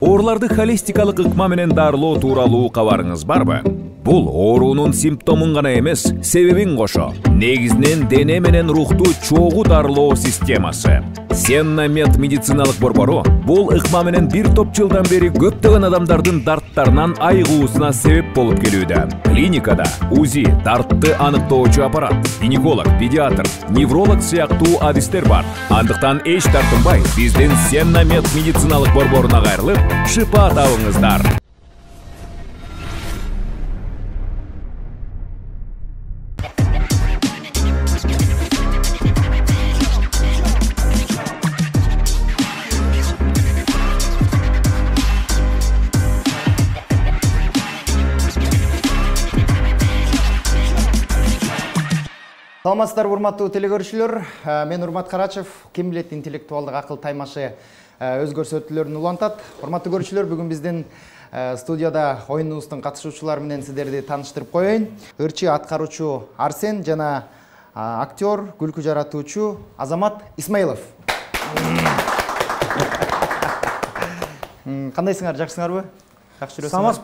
Ооруларды холистикалык ыкма менен дарылоо тууралуу кабарыңыз барбы? Бул оорунун симптомун гана эмес, себебин кошо. Негизинен дене менен рухту чогуу дарылоо системасы. Сенна Мед медициналык борбору бул ыкма менен бир топ жылдан бери көптөгөн адамдардын дарттарынан айыгуусуна себеп болуп келүүдө. Клиникада УЗИ, дартты аныктоочу аппарат, гинеколог, педиатр, невролог сыяктуу адистер бар. Андыктан эч тартынбай, биздин Сенна Мед медициналык борборуна кайрылып, шыпа табыңыздар. Саламатсыздар, урматтуу телекөрүүчүлөр. Мен Урмат Карачев, ким билет интеллектуалдык акыл таймашы өз көрсөтүүлөрүн улантат. Урматтуу көрүүчүлөр, бүгүн биздин студияда оюнубуздун катышуучулары менен сиздерди тааныштырып коеюн. Ырчы аткаруучу Арсен жана актер, күлкү жаратуучу Азамат Исмаилов. Кандайсыңар, жакшысыңарбы? Жакшы жүрөсүңөр?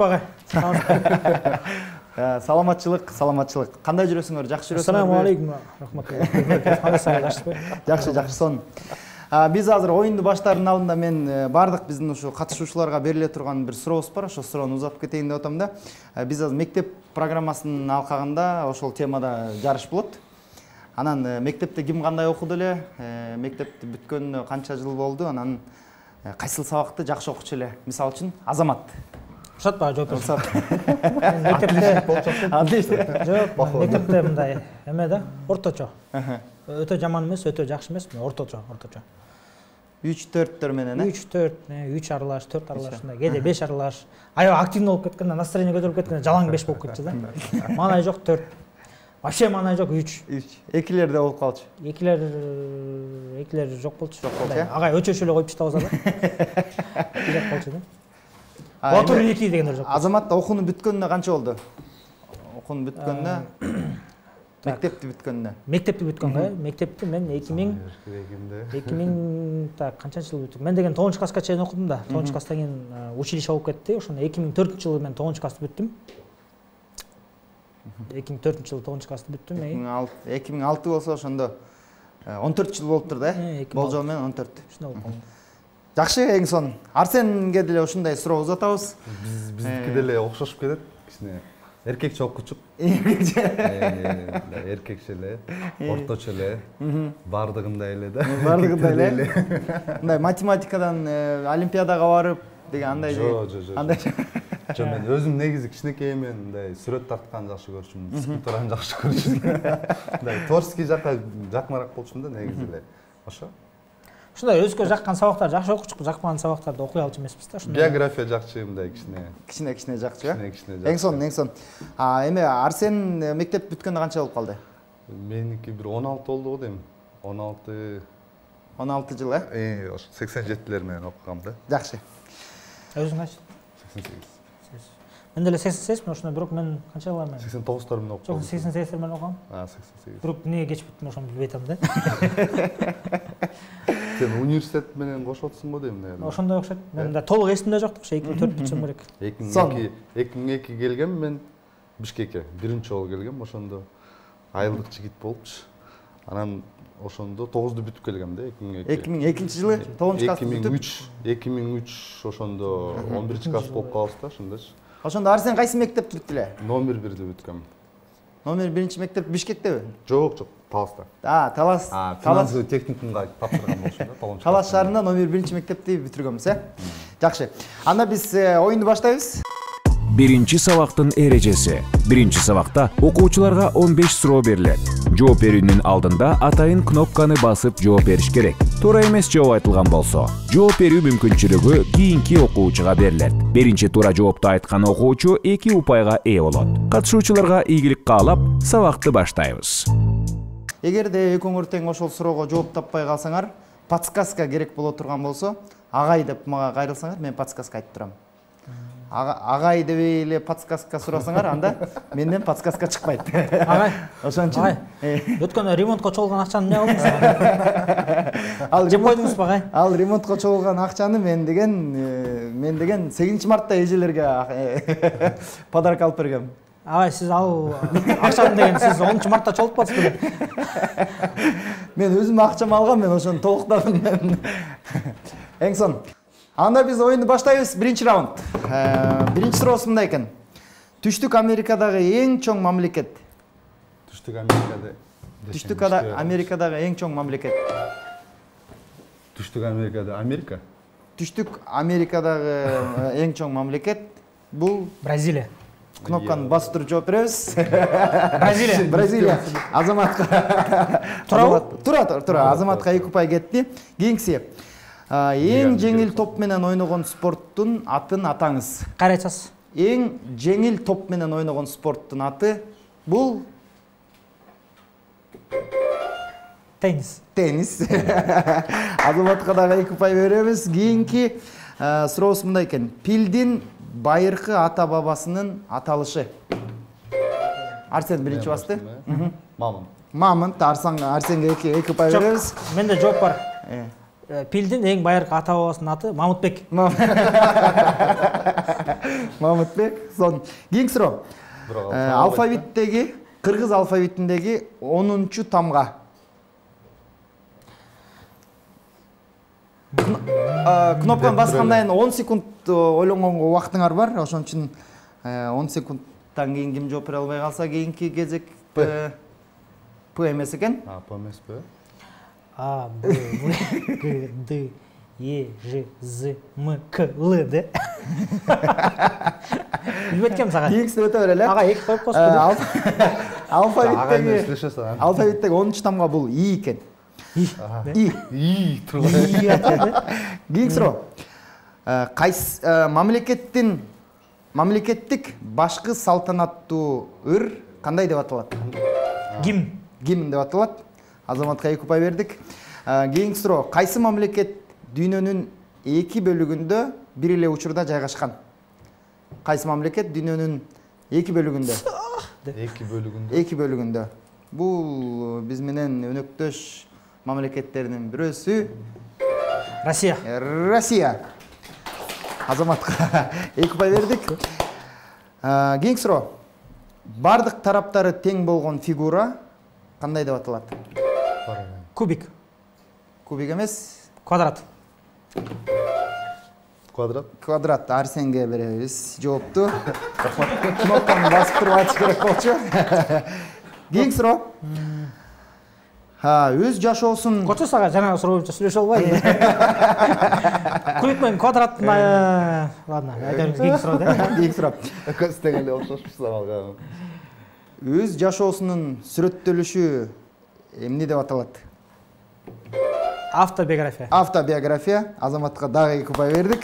Саламатсызбы? Саламатчылык. Кандай жүрөсүңөр? Жакшы жүрөсүңөр? Ассаламу алейкум. Рахматулла. Жакшы сон. Биз азыр оюнду баштаардын алдында мен бардык биздин ушу катышуучуларга бериле турган бир сурообуз бар. Ошол суроону узатып кетейин деп атам да. Биз азыр мектеп программасынын алкагында ошол темада жарыш болот. Анан мектепте ким кандай окуду эле, мектепти бүткөнүнө канча жыл болду, анан кайсыл сабакты жакшы окучу эле? Мисалы үчүн Азамат. Рұқсат ба, жооп берсем? Мектепте мындай эме да, орточо. Өтө жаман эмес, өтө жакшы эмес, орточо. 3-4 менен, 3 аралаш, 4 аралаш, кээде 5 аралаш. Аябай активный болуп кеткенде, настроение көтөрүлүп кеткенде жалаң 5 болуп кетчү да. Маанай жок 4. Вообще маанай жок 3. Экилер да болуп калчу. Экилер жок болчу. Агай өчөшө эле коюп таштап алса. Жок болчу да. Отур 2 дегендер жок. Азамат окууну бүткөнүнө канча болду? Окууну бүткөнүнө, мектепти бүткөнүнө. Мектепти бүткөнгө, мектепти мен 2000 так канчанчы жыл бүттүм. Мен деген 9 класска чейин окудум да. 9 класстан кийин училище болуп кетти. Ошондо 2004-жылы мен 9 классты бүттүм. 2004-жылы 9 классты бүттүм. 2006 болсо ошондо 14 жыл болуптур да. Болжол менен 14. Ушундай болуп. Жакшы, эң сон. Арсенге деле ушундай суроо узатабыз. Биздики деле окшошуп кетет. Кичине эркекче окуучу. Эркекче эле, орточо эле, бардыгындай эле да. Бардыгындай эле. Мындай математикадан олимпиадага барып деген андай. Жок. Мен өзүм негизи кичинекеймен мындай сүрөт тартканды жакшы көрчүмүн, скульптураны жакшы көрчүмүн. Мындай творческий жакка жакыныраак болчумун да негизи эле. Ошо. Ушундай өзгө жаккан сабактар жакшы окучук, жакпаган сабактарды окуй алчу эмеспиз да. География жакчы, мындай кичине жакчы. Эң сон. Эме Арсен мектеп бүткөндө канча болуп калды? Меники бир 16 болду го дейм. 16 жыл, ошо 87-лер менен окугам да. Жакшы. Өзүң качы? 88. Мен деле 88 мен, ошондо бирок мен канча кылам мен? 89-тар менен окугам. Жок, 88 менен окугам. 88. Бирок эмнеге кеч бүттүм, ошону билбей атам да. Сен университет менен кошотсуң го дейм, наверное. Ошондой окшойт. Мен да толук эсимде жок, ошо 2004 бүтсөм керек. 2002 келгем мен Бишкекке, биринчи жолу келгем, ошондо айылдык жигит болупчу. Анан ошондо 9-ду бүтүп келгем да, 2002-жылы 9 класс бүтүп. 2003 ошондо 11 класс болуп калабыз да, ошондочу. Ошондо Арсен кайсы мектепти бүттү эле? Номер 1-ди бүткөм. Номер 1-чи мектеп Бишкектеби? Жок, Таласта. Талас. Финансовый техникумга тапшырган болчумун да, Талас шаарында номер 1-чи мектепти бүтүргөнбүз, Жакшы. Анда биз оюнду баштайбыз. Биринчи сабактын эрежеси. Биринчи сабакта окуучуларга 15 суроо берилет. Жооп берүүнүн алдында атайын кнопканы басып жооп бериш керек. Туура эмес жооп айтылган болсо, жооп берүү мүмкүнчүлүгү кийинки окуучуга берилет. Биринчи туура жоопту айткан окуучу 2 упайга ээ болот. Катышуучуларга ийгилик каалап, сабакты баштайбыз. Эгерде экөөңөр тең ошол суроого жооп таппай калсаңар, подсказка керек боло турган болсо, агай деп мага кайрылсаңар, мен подсказка айтып турам. агай дебей эле подсказка сурасаңар, анда менден подсказка чыкпайт. Агай. Ошон үчүн. Өткөндө ремонтко чогулган акчаны эмне кылдыңыз? Жеп койдуңузбу агай? Ал ремонтко чогулган акчаны мен деген 8-мартта эжелерге подарок алып бергем. Агай, сиз ал акчаны деген сиз 10-мартта чогулуп атасызбы? Мен өзүм акчамы алгам, мен ошону толуктадым. Эң сон. Анда биз оюнду баштайбыз. Биринчи раунд. Биринчи суроосу мындай экен. Түштүк Америкадагы эң чоң мамлекет. Түштүк Америкадагы эң чоң мамлекет. Түштүк Америкада Америка. Түштүк Америкадагы эң чоң мамлекет бул Бразилия. кнопканы басып туруп жооп беребиз. Бразилия. Азаматка. Тура. Азаматка 2 упай кетти. Кийинкиси. Эң жеңил топ менен ойногон спорттун атын атаңыз. Кайра айтасыз? Эң жеңил топ менен ойногон спорттун аты бул Теннис. Азаматка дагы 2 упай беребиз. Кийинки суроосу мындай экен. Пилдин байыркы ата бабасынын аталышы. Арсен биринчи басты. Мамонт. Арсенге 2 упай беребиз. Менде жооп бар. Пилдин эң байыркы ата бабасынын аты Мамытбек. Мамытбек. Сон. Кийинки суроо. Алфавиттеги, кыргыз алфавитиндеги 10-чу тамга. Кнопканы баскандан кийин 10 секунд ойлонгонго убактыңар бар. Ошон үчүн 10 секундтан кийин ким жооп бере албай калса, кийинки кезек П эмес экен. П эмеспи? А, Б, В, Г, Д, Е, Ж, З, М, К, Л, Д. Билбейт экенмин сага. Кийинкисин өтө берели. Ага, 2 коюп койсу. Алфавиттеги 10-чу тамга бул И экен. И Кийинки суроо. Кайсы мамлекеттик башкы салтанаттуу ыр кандай деп аталат? Гимн деп аталат. Азаматка 2 упай бердик. Кийинки суроо. Кайсы мамлекет дүйнөнүн 2 бөлүгүндө бир эле учурда жайгашкан? Кайсы мамлекет дүйнөнүн 2 бөлүгүндө? 2 бөлүгүндө. Бул биз менен өнөктөш мамлекеттердин бирөөсү Россия. Азаматка 2 упай бердик. Кийинки суроо. Бардык тараптары тең болгон фигура кандай деп аталат? Кубик. Кубик эмес. Квадрат. Квадрат. Арсенге беребиз жоопту. Кнопканы басып туруп айтыш керек болчу. Кийинки суроо. Өз жашоосун Кочо сага жана суроо боюнча сүйлөшө албайбы? Кубик менен квадрат. Ладно, айдайбыз. Кийинки суроо да. Кийинки суроо. Көстөгөлө окшошпуз алга. Өз жашоосунун сүрөттөлүшү эмне деп аталат? Автобиография. Азаматка дагы 2 упай бердик.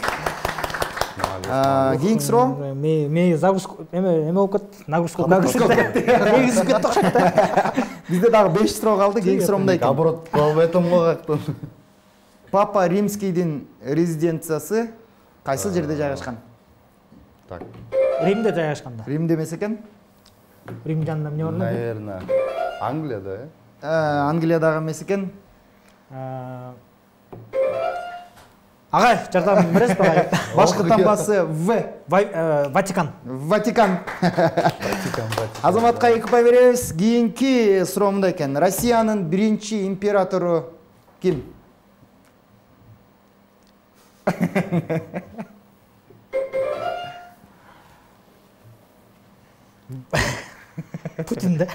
Кийинки суроо. Мен загрузка эме болуп кетти. Нагрузка болуп кетти. Негизип кетти окшойт да. Бизде дагы 5 суроо калды. Кийинки суроо мындай экен. Наоборот, болбойтом го. Папа Римскийдин резиденциясы кайсы жерде жайгашкан? Так. Римде жайгашкан да. Римде эмес экен. Рим жанында эмне бар? Наверное, Англияда, Англиядагы эмес экен. Агай, жардам бересизби агай? Башкы тамгасы В. Ватикан. Азаматка 2 упай беребиз. Кийинки суроо мындай экен. Россиянын биринчи императору ким? Путин да.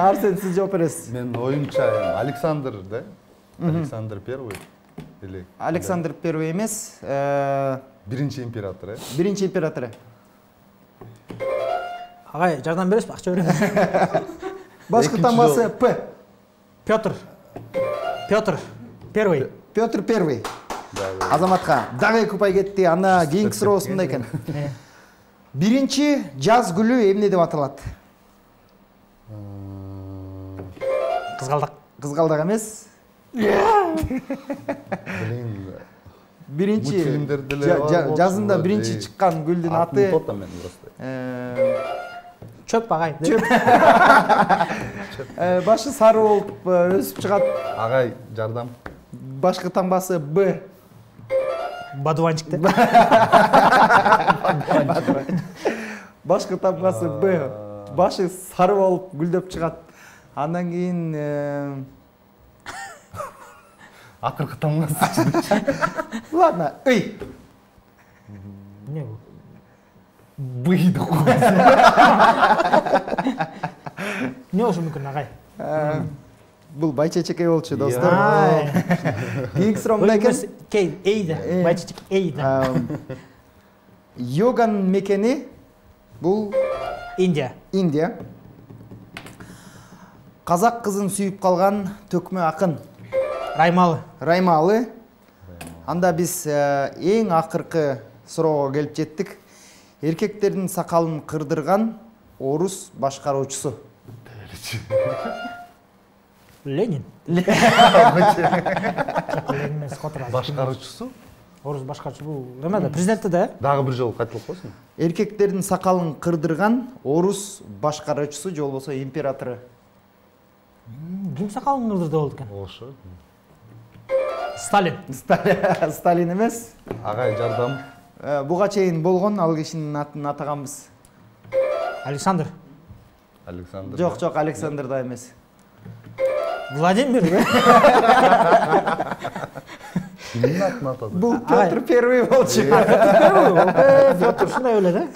Арсен, сиз жооп бересиз. Мен оюмча Александр да? Александр Первый или Александр Первый эмес. Биринчи император, Биринчи императору. Агай, жардам бересизби? Акча берем. Башкы тамгасы П. Петр Первый. Петр Первый. Азаматка дагы 2 упай кетти. Анда кийинки суроосу мындай экен. Биринчи жаз гүлү эмне деп аталат? Кызгалдак. Кызгалдак эмес. Блин. биринчи мультфильмдерде эле жазында биринчи чыккан гүлдүн аты мен просто чөп агай. Башы сары болуп өсүп чыгат. агай жардам. Башкы тамгасы Б. Бадуанчик да. Башкы тамгасы Б. Башы сары болуп гүлдөп чыгат. Андан кийин акыркы тамгасы. Ладно, ый. Не бул? Быйды кой. Не болушу мүмкүн агай? Бул байчечекей болчу достор. Кийинки суроо Мындай экен. Кей эйди, байчечек эйди. Йоган мекени бул Индия. Индия. Казак кызын сүйүп калган төкмө акын. Раймалы. Раймалы. Анда биз эң акыркы суроого келип жеттик. Эркектердин сакалын кырдырган орус башкаруучусу. Ленин. Ленин эмес, Котуров. Башкаруучусу? Орус башкаруучу бул неме да, президенти да? Дагы бир жолу кайталап койсуң. Эркектердин сакалын кырдырган орус башкаруучусу же болбосо императору. Ким сакалын кырдырды болду экен? Ошо. Сталин. Сталин эмес. Агай жардам. Буга чейин болгон ал кишинин атын атаганбыз. Александр. Александр. Жок, Александр да эмес. Владимир. Кимдин атын атады? Бул Петр Первый болчу. Петр ушундай эле да?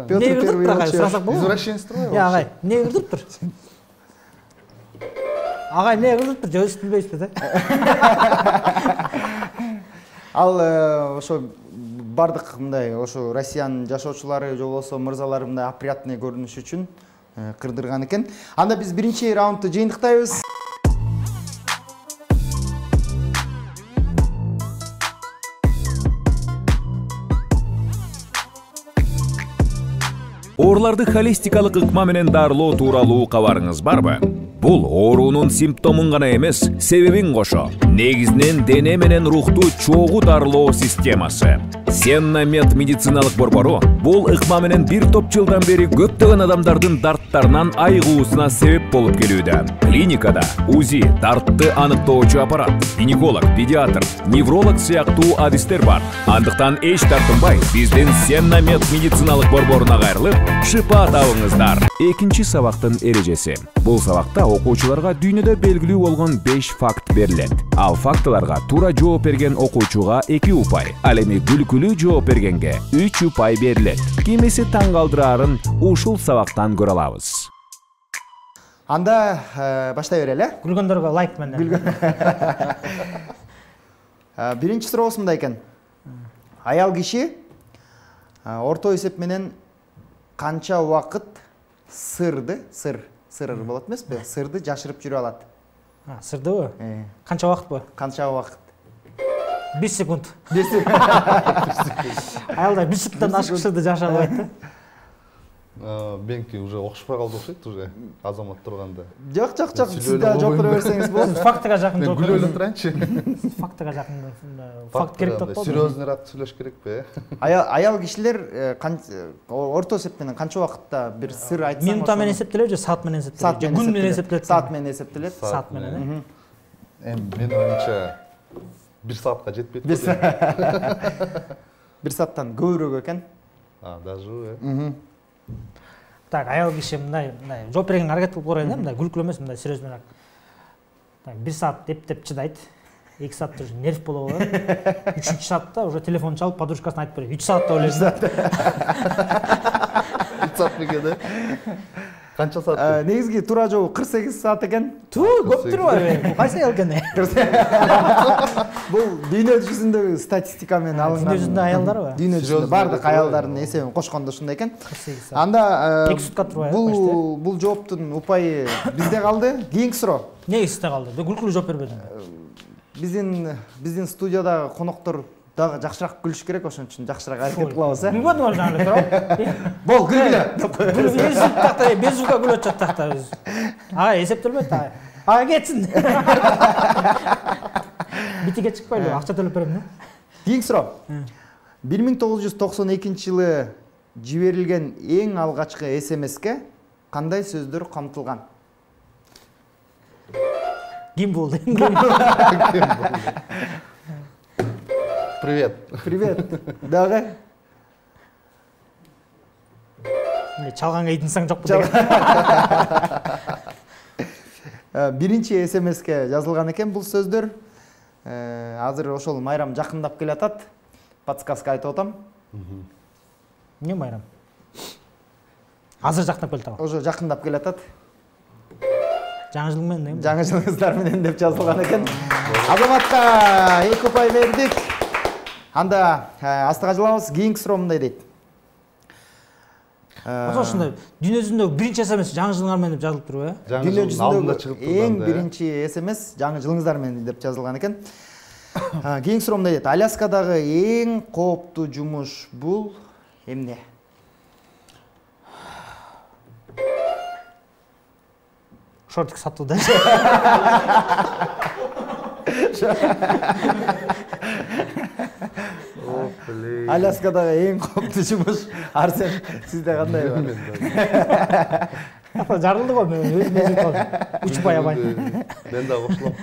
Петр Первый болчу. Извращенство го. Я агай, эмне кырдырыптыр? Агай, эмне кырдырыптыр? Же өзү билбейсизби да? Ал ошо бардык мындай ошо Россиянын жашоочулары же болбосо мырзалары мындай опрятный көрүнүш үчүн кырдырган экен. Анда биз биринчи раундду жыйынтыктайбыз. Ооруларды холистикалык ыкма менен дарылоо тууралуу кабарыңыз барбы? Бул оорунун симптомун гана эмес, себебин кошо. Негизинен дене менен рухту чогуу дарылоо системасы. Сенна Мед медициналык борбору бул ыкма менен бир топ жылдан бери көптөгөн адамдардын дарттарынан айыгуусуна себеп болуп келүүдө. Клиникада УЗИ, дартты аныктоочу аппарат, гинеколог, педиатр, невролог сыяктуу адистер бар. Андыктан эч тартынбай, биздин Сенна Мед медициналык борборуна кайрылып, шыпа табыңыздар. Экинчи сабактын эрежеси. Бул сабакта окуучуларга дүйнөдө белгилүү болгон 5 факт берилет. Ал фактыларга туура жооп берген окуучуга 2 упай, ал эми күлкүлүү жооп бергенге 3 упай берилет. Кимиси таң калтырарын ушул сабактан көрө алабыз. Анда баштай берели. Күлгөндөргө лайк менден. Биринчи сурообуз мындай экен. Аял киши орто эсеп менен канча убакыт сыр болот эмеспи? Сырды жашырып жүрө алат. Сырдыбы? Канча убакытпы? Канча убакыт? 1 секунд. Аялдар 1 секундтан ашык сырды жашыра албайт да. Бенки уже окшопой калды окшойт уже азамат турганда. Жок, сиз да жооп бере берсеңиз болот. Фактыга жакын жооп бере. Күлөлүп турайынчы. Фактыга жакын факт керек деп болду. Серьезныйраак сүйлөш керекпи? Аял кишилер орто эсеп менен канча убакытта бир сыр айтса? Минута менен эсептелеби же саат менен эсептелеби? Же күн менен эсептелет? Саат менен эсептелет. Саат менен. Менин оюмча 1 саатка жетпейт. 1 сааттан көбүрөөк экен. Даже. Так, аял киши мындай жооп бергенге аракет кылып карайын да, мындай күлкүлүү эмес, мындай серьезныйраак. Так, 1 саат деп чыдайт. 2 саатта уже нерв болуп алат. 3 саатта уже телефон чалып, подружкасына айтып берет. 3 саатта ойлойсуң. 3 саат бекеде. Канча саат? Негизги туура жообу 48 саат экен. Көп турбайбы? Кайсы аял экен? Бул дүйнө жүзүндөгү статистика менен алынган. Дүйнө жүзүндө аялдарбы? Дүйнө жүзүндө бардык аялдардын эсебин кошкондо ушундай экен. 48 саат. Анда 2 сутка турбайбы? бул жооптун упайы бизде калды. Кийинки суроо. Эмне сизде калды? Күлкүлүү жооп бербедиң. Биздин студиядагы коноктор дагы жакшыраак күлүш керек, ошон үчүн жакшыраак аракет кылабыз, Күлбөдүң ал жаңы эле. Бол, күлгүлө. Безука күлүп атат такта өз. Эсептелбейт да. Кетсин. Битиге чыкпайлы, акча төлөп берем да. Кийинки суроо. 1992-жылы жиберилген эң алгачкы СМСке кандай сөздөр камтылган? Ким болду? Привет. Привет. Дагы? Чалганга айтынсаң жокпу деген. Биринчи СМСке жазылган экен бул сөздөр. Азыр ошол майрам жакындап келатат. Подсказка айтып атам. Не майрам? Азыр жакындап келатабы? Ошо жакындап келатат. Жаңы жыл менен. Жаңы жылыңыздар менен деп жазылган экен. Азаматка 2 ұпай бердик. Анда астыга жылабыз. Кийинки суроо мындай дейт. Ошондой дүйнө жүзүндөгү биринчи СМС жаңы жылыңар менен деп жазылып туруп, Дүйнө жүзүндөгү эң биринчи СМС жаңы жылыңыздар менен деп жазылган экен. Кийинки суроо мындай дейт. Аляскадагы эң кооптуу жумуш бул эмне? Шортик сатууда. Аляскадагы эң кооптуу жумуш. Арсен, сизде кандай бар? Жарылды го, мен өзүм калдым. 3 ұпай абай. Мен да кошулам.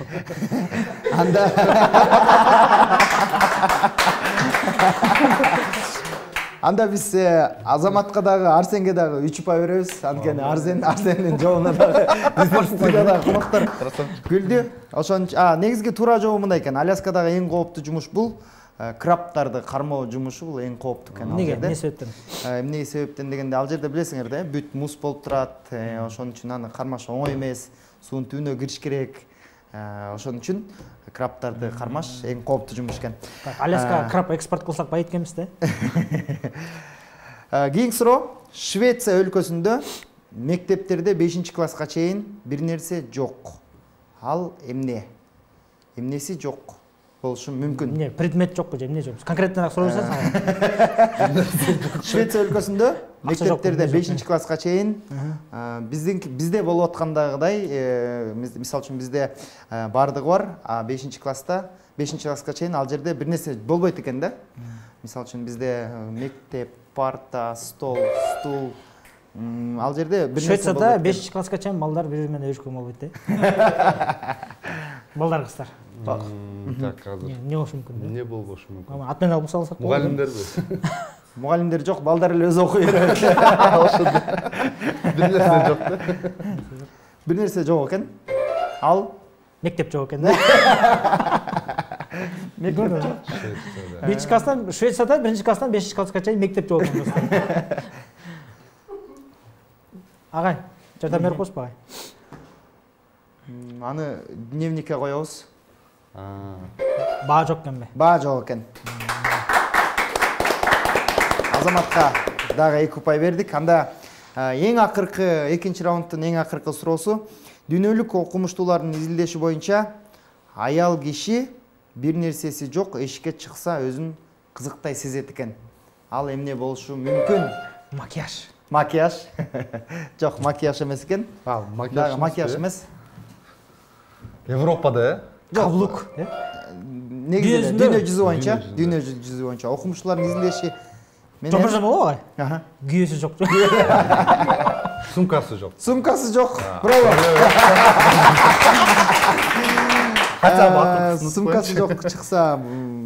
Анда Анда биз Азаматка дагы, Арсенге дагы 3 ұпай беребиз. Анткени Арсендин жообуна дагы биздин студияда коноктор күлдү. Ошон негизги туура жообу мындай экен. Аляскадагы эң кооптуу жумуш бул крабтарды кармоо жумушу бул эң кооптуу экен. Неге? Эмне себептен? Эмне себептен дегенде ал жерде билесиңер да, бүт мус болуп турат. Ошон үчүн аны кармаш оңой эмес. Суунун түбүнө кириш керек. Ошон үчүн крабтарды кармаш эң кооптуу жумуш экен. Аляска краб экспорт кылсак байыт экенбиз да? Кийинки суроо. Швеция өлкөсүндө мектептерде 5-класска чейин бир нерсе жок. Ал эмне? Эмнеси жок болушу мүмкүн? Эмне, предмет жокпу же, эмне жок? Конкретно суроо берсең. Швеция өлкөсүндө мектептерде 5-класска чейин бизде болуп аткандагыдай, мисалы үчүн бизде бардыгы бар, 5-класска чейин ал жерде бир нерсе болбойт экен да. Мисалы үчүн бизде мектеп, парта, стол, стул, ал жерде бир нерсе болбойт. Швецияда 5-класска чейин балдар бири-бири менен өбүшкөн болбойт да. Балдар кыздар. Так, азыр. Не болушу мүмкүн? Не болбошу мүмкүн? Ат менен алып салсак болот. Мугалимдерби? Мугалимдер жок, балдар эле өзү окуй берет. Бир нерсе жок да. Бир нерсе жок экен. Ал Мектеп жок экен да. Швецияда 1-класстан 5-класска чейин мектеп жок экен. Агай, жардам берип коюшпу агай? Аны дневникке коебуз. Баа жок экенби? Баа жок экен. Азаматка дагы 2 ұпай бердик. Анда эң акыркы, экинчи раундтун эң акыркы суроосу. Дүйнөлүк окумуштуулардын изилдеши боюнча аял киши бир нерсеси жок эшикке чыкса өзүн кызыктай сезет экен. Ал эмне болушу мүмкүн? Макияж. Макияж. Жок, макияж эмес экен. Макияж эмес. Европада, Каблук. Негизи дүйнө жүзү боюнча окумуштуулардын изилдеши менен жок болобу агай? Күйөөсү жок. Сумкасы жок. Сумкасы жок. Браво. Сумкасы жок чыкса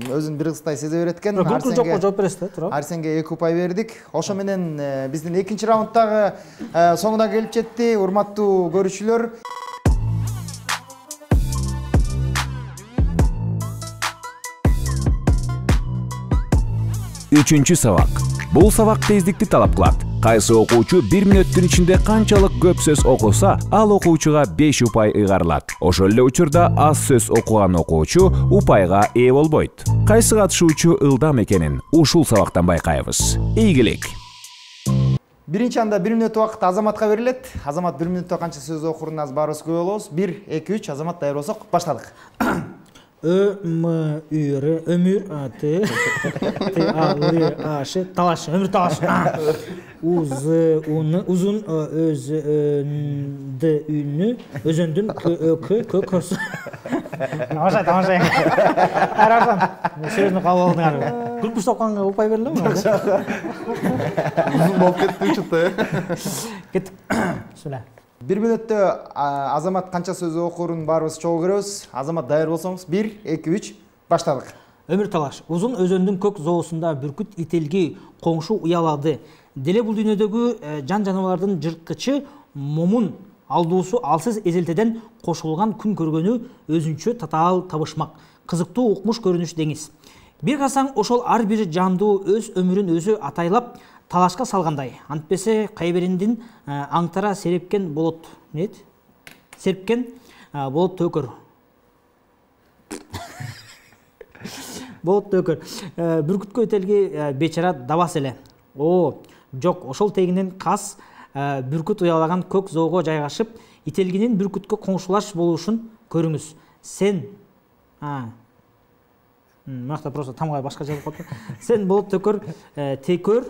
өзүн бир кыздай сезе берет экен. Гүлкүл жокко жооп бересиз да, туура. Арсенге 2 ұпай бердик. Ошо менен биздин экинчи раундтагы соңуна келип жетти. Урматтуу көрүүчүлөр. Үчүнчү сабак. Бул сабак тездикти талап кылат. Кайсы окуучу 1 мүнөттүн ичинде канчалык көп сөз окуса, ал окуучуга 5 ұпай ыйгарылат. Ошол эле учурда аз сөз окуган окуучу ұпайга ээ болбойт. Кайсы катышуучу ылдам экенин ушул сабактан байкайбыз. Ийгилик. Биринчи анда 1 мүнөт убакыт Азаматка берилет. Азамат 1 мүнөттө канча сөз окурун аз баарыбыз күбө болобуз. 1, 2, 3 Азамат даяр болсок баштадык. Ömür talaş ömür talaş uzun özündün kökөsü тамаша арардан сөзүнү кабыл алдың күлкү тапканга упай берилеби Uzun болуп кетти учутта. кеттик сүйлө 1 мүнөттө Азамат канча сөз окурун баарыбыз чогуу көрөбүз. Азамат даяр болсоңуз 1, 2, 3 баштадык. Ömür талаш. Uzun özөндүн көк зоосунда бүркүт ителги коңшу уялады. Деле бул дүйнөдөгү жан жаныбарлардын жырткычы момун алдуусу алсыз эзелтеден кошулган күн көргөнү өзүнчө татаал табышмак. Кызыктуу укмуш көрүнүш деңиз. Бир карасаң ошол ар бир жандуу өз өмүрүн өзү атайлап талашка салгандай. Антпесе кайбириндин аңтара серепкен болот. Нет? Серпкен болот төкөр. Болот төкөр. Бүркүткө ителги бечара дабас эле. Жок, ошол тегинен кас бүркүт уялаган көк зоого жайгашып, ителгинин бүркүткө коңшулаш болушун көрүңүз. Сен мынакта просто тамга башка жазып коюптур. Сен болот төкөр, текөр,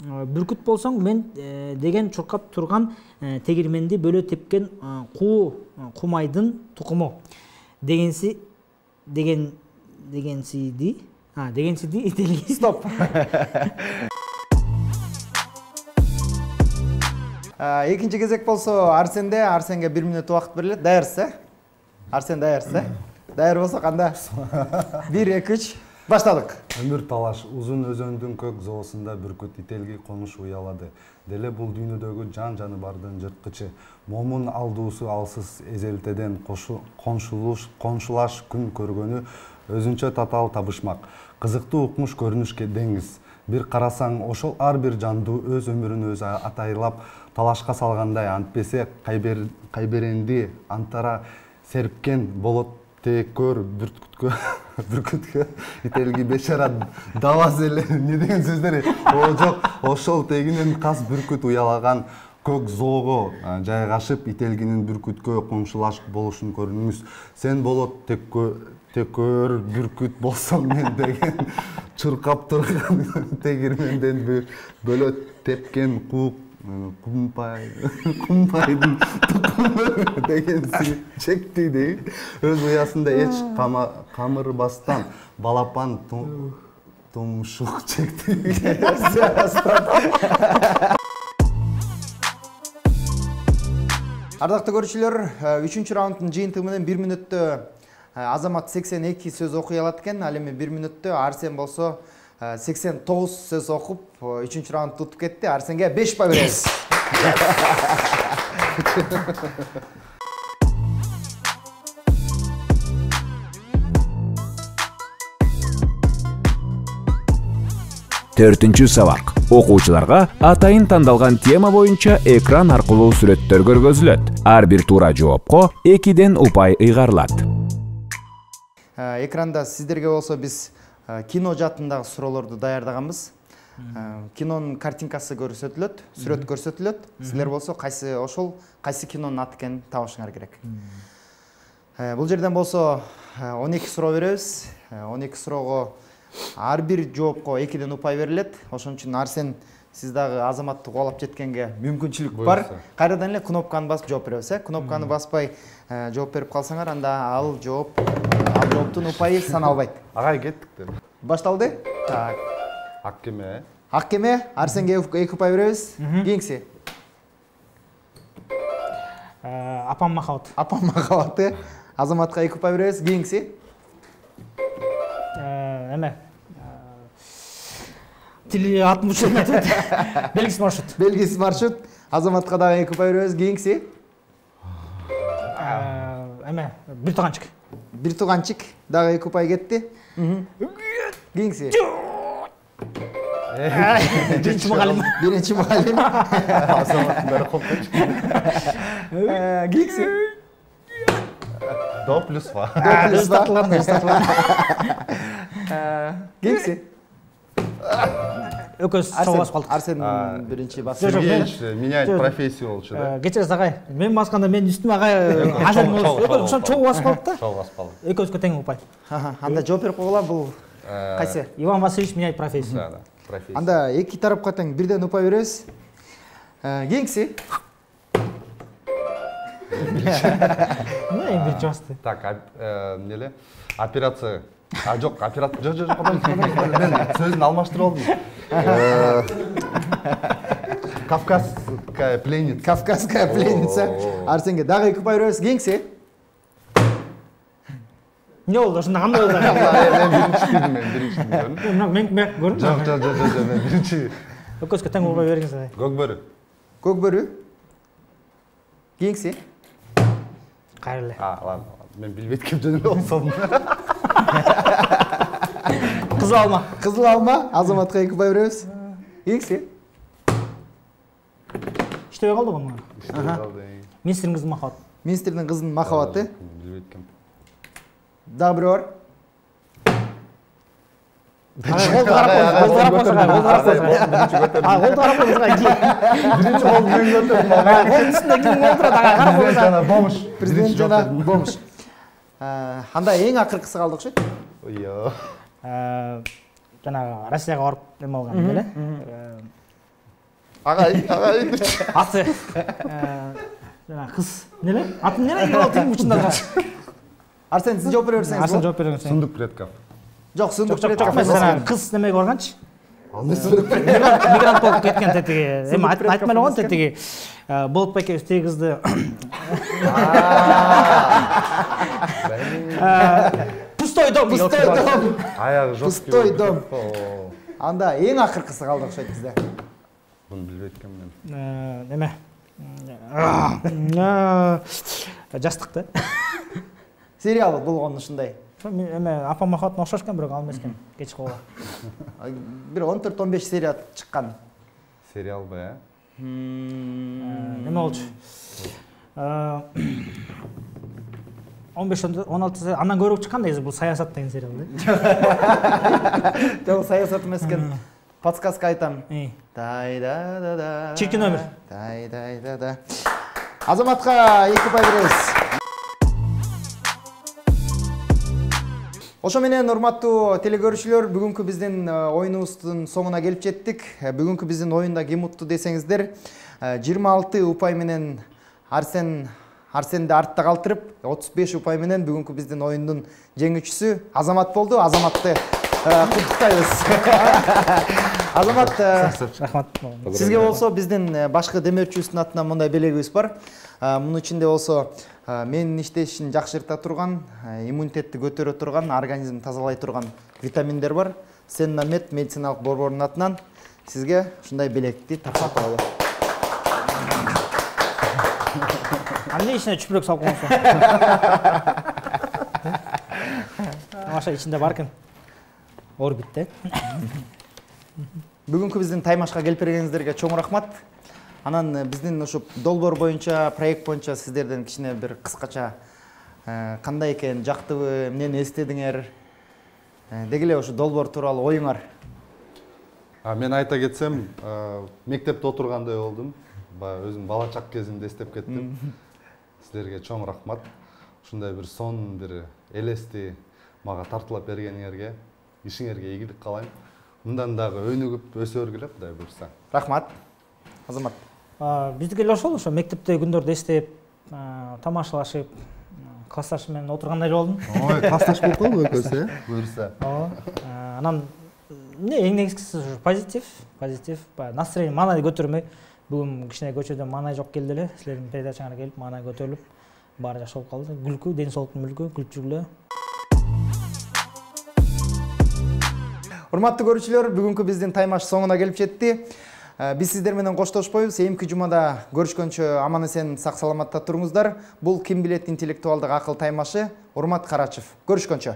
бүркүт болсоң мен деген чуркап турган тегирменди бөлө тепкен кумайдын тукуму. Дегенсиди ителги. Стоп. Экинчи кезек болсо Арсенде. Арсенге 1 мүнөт убакыт берилет. Даярсыз? Арсен даярсыз? Даяр болсо канда 1, 2, 3 баштадык. Ömür талаш. Uzun özөндүн көк зоосунда бүркүт ителги коңуш уялады. Деле бул дүйнөдөгү жан жаныбардын жырткычы момун алдуусу алсыз эзелтеден коншулаш күн көргөнү өзүнчө татаал табышмак. Кызыктуу укмуш көрүнүшкө деңиз. Бир карасаң ошол ар бир жандуу өз өмүрүн өзү атайлап талашка салгандай. Антпесе кайберенди антара серпкен болот текөр бүркүткө ителги бечара дабас эле. Не деген сөздөр? Жок, ошол тегинен кас бүркүт уялаган көк зоого жайгашып, ителгинин бүркүткө коңшулаш болушун көрүңүз. Сен болот текөр бүркүт болсоң мен деген чуркап турган тегирменден бөлө тепкен кумпайдын тукуму дегенси чекти дейт. Өз уясында эч камырбастан балапан тумшук чекти. Ардактуу көрүүчүлөр, 3-чү раунддун жыйынтыгы менен 1 мүнөттө Азамат 82 сөз окуй алат экен. Ал эми 1 мүнөттө Арсен болсо 89 сөз окуп 3-чү раундду утуп кетти. Арсенге 5 бай беребиз. Төртүнчү сабак. Окуучуларга атайын тандалган тема боюнча экран аркылуу сүрөттөр көргөзүлөт. Ар бир туура жоопко 2ден упай ыйгарылат. Экранда сиздерге болсо биз кино жаатындагы суроолорду даярдаганбыз. Кинонун картинкасы көрсөтүлөт, сүрөт көрсөтүлөт. Силер болсо кайсы кинонун аты экенин табышыңар керек. Бул жерден болсо 12 суроо беребиз. 12 суроого ар бир жоопко 2ден упай берилет. Ошон үчүн Арсен, сиз дагы Азаматты кубалап жеткенге мүмкүнчүлүк бар. Кайрадан эле кнопканы басып жооп беребиз. Кнопканы баспай жооп берип калсаңар, анда ал жооптун упайы саналбайт. Агай кеттик деп. Башталды? Так. Ак кеме. Арсенге 2 упай беребиз. Кийинкиси. Апам махабат. Апам махабаты. Азаматка 2 упай беребиз. Кийинкиси. Тили атын учурун айтып. Белгисиз маршрут. Белгисиз маршрут. Азаматка дагы 2 упай беребиз. Кийинкиси. Бир туганчык. Бир туганчык. Дагы 2 упай кетти. Кийинкиси. Биринчи мугалим. Биринчи мугалим. Азаматтын бери копкочу. Кийинкиси. До плюс ба. Кийинкиси. экөөбүз чогулашып калдык. Арсен биринчи басып. Менять профессию болчу да. Кечиресиз агай. Мен басканда мен үстүмө агай Арсен ошон чогуу басып калдык да. Чогуу басып калдык. Экөөбүзгө тең упай. Анда жооп берип койгула, бул кайсы? Иван Васильевич меняет профессию. Да, профессия. Анда эки тарапка тең бирден упай беребиз. Кийинкиси. Эң биринчи басты. Так, эмне операция. Жок, операция. Жок, мен сөзүн алмаштырып алдым. Кавказская пленница. Кавказская пленница. Арсенге дагы 2 упай беребиз. Кийинкиси. Не болду? Ошондо кандай болду? Мен биринчи дедим. Мен көрдүм. Жок, мен биринчи. Экөөбүзгө тең упай бериңиз агай. Көкбөрү. Көкбөрү. Кийинкиси. Кайрылы. Ладно. Мен билбейт кеп жөнүндө болсом. Кызыл алма. Кызыл алма. Азаматка 2 упай беребиз. Кийинкиси. Иштебей калды муну. Министрдин кызынын махабаты. Министрдин кызынын махабаты. Билбейт кем. Дагы бирөө бар. Голду карап Биринчи кол мен көтөрдүм. Голдун үстүндө ким отурат агай карап койсо. Бомуш. Президент жана бомуш. Анда эң акыркысы калды окшойт. Ой. Жанагы Россияга барып эме алган эле. Агай. Аты жанагы кыз эмне? Атын эмне? Тең учунда турат. Арсен, сиз жооп бере берсеңиз. Арсен жооп бериңиз. Сундук предков. Жок, сундук Жок, жанагы кыз немеге барганчы? Мигрант болуп кеткен тетиги. Эми айтмай эле тетиги. Болуп экебиз теги кызды. Пустой дом. Аягы жок. Пустой дом. Анда эң акыркысы калды окшойт бизде. Буну билбейт экенмин. Неме? Жастык да. Сериал болгон ушундай. Эме апам махабатына окшош экен, бирок ал эмес экен. Кеч калган. Бир 14-15 серия чыккан. Сериал ба? Неме болчу? 15-16 андан көрүп чыккан негизи бул саясат деген сериал да. Жок, саясат эмес экен. Подсказка айтам. Тай-да-да-да. Чиркин өмүр. Тай-дай-да-да. Азаматка 2 упай беребиз. Ошо менен урматтуу телекөрүүчүлөр, бүгүнкү биздин оюнубуздун соңуна келип жеттик. Бүгүнкү биздин оюнда ким утту десеңиздер, 26 упай менен Арсенди артта калтырып, 35 упай менен бүгүнкү биздин оюндун жеңүүчүсү Азамат болду. Азаматты куттуктайбыз. Азамат, рахмат. Сизге болсо биздин башкы демөөрчүбүздүн атынан мындай белегибиз бар. Мунун ичинде болсо менин иштешин жакшырта турган, иммунитетти көтөрө турган, организмди тазалай турган витаминдер бар. Сеннамед медициналык борборунун атынан сизге ушундай белекти тапшырып коелу. Эмне ичине чүпүрөк салып койгонсуң? Аша ичинде бар экен. Орбит да. Бүгүнкү биздин таймашка келип бергениңиздерге чоң рахмат. Анан биздин ушу долбоор боюнча, проект боюнча сиздерден кичине бир кыскача кандай экен, жактыбы, эмнени эстедиңер? Деги эле ушу долбоор тууралуу оюңар. Мен айта кетсем, мектепте отургандай болдум. Өзүм бала чак кезимде эстеп кеттим. Сиздерге чоң рахмат. Ушундай бир сон, бир элести мага тартуулап бергениңерге, ишиңерге ийгилик каалайм. Мындан дагы өнүгүп өсө бергиле, Кудай буйрса. Рахмат. Азамат. Биздики эле ошол, ошо мектепте күндөрдү эстеп, тамашалашып, классташым менен отургандай болдум. Ой, классташ болуп калды экөөсү, буйрса. Анан эң негизгиси позитив, настроение маанай көтөрмөй. Бүгүн кичине көчөдөн маанай жок келди эле. Силердин передачаңарга келип маанай көтөрүлүп, баары жакшы болуп калды. Күлкү, ден соолуктун мүлкү, күлүп жүргүлө. Урматтуу көрүүчүлөр, бүгүнкү биздин таймаш соңуна келип жетти. Биз сиздер менен коштошпойбуз. Эмки жумада көрүшкөнчө аман эсен сак саламатта туруңуздар. Бул ким билет интеллектуалдык акыл таймашы. Урмат Карачев. Көрүшкөнчө.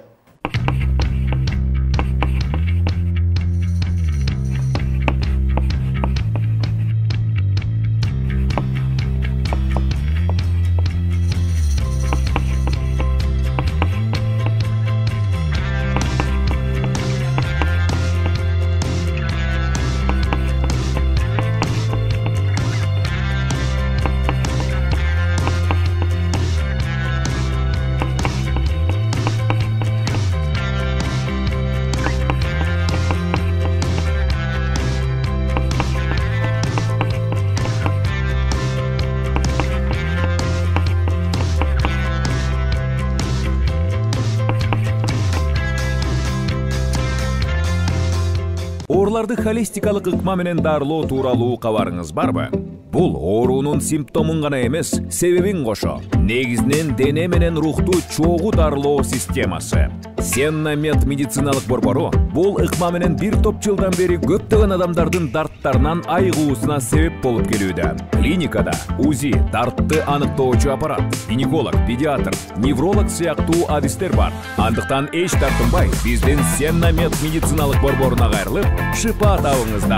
Ооруларды холистикалык ыкма менен дарылоо тууралуу кабарыңыз барбы? Бул оорунун симптомун гана эмес, себебин кошо негизинен дене менен рухту чогуу дарылоо системасы. Сенна Мед медициналык борбору бул ыкма менен бир топ жылдан бери көптөгөн адамдардын дарттарынан айыгуусуна себеп болуп келүүдө. Клиникада УЗИ, дартты аныктоочу аппарат, гинеколог, педиатр, невролог сыяктуу адистер бар. Андыктан эч тартынбай биздин Сенна Мед медициналык борборуна кайрылып, шыпа табыңыздар.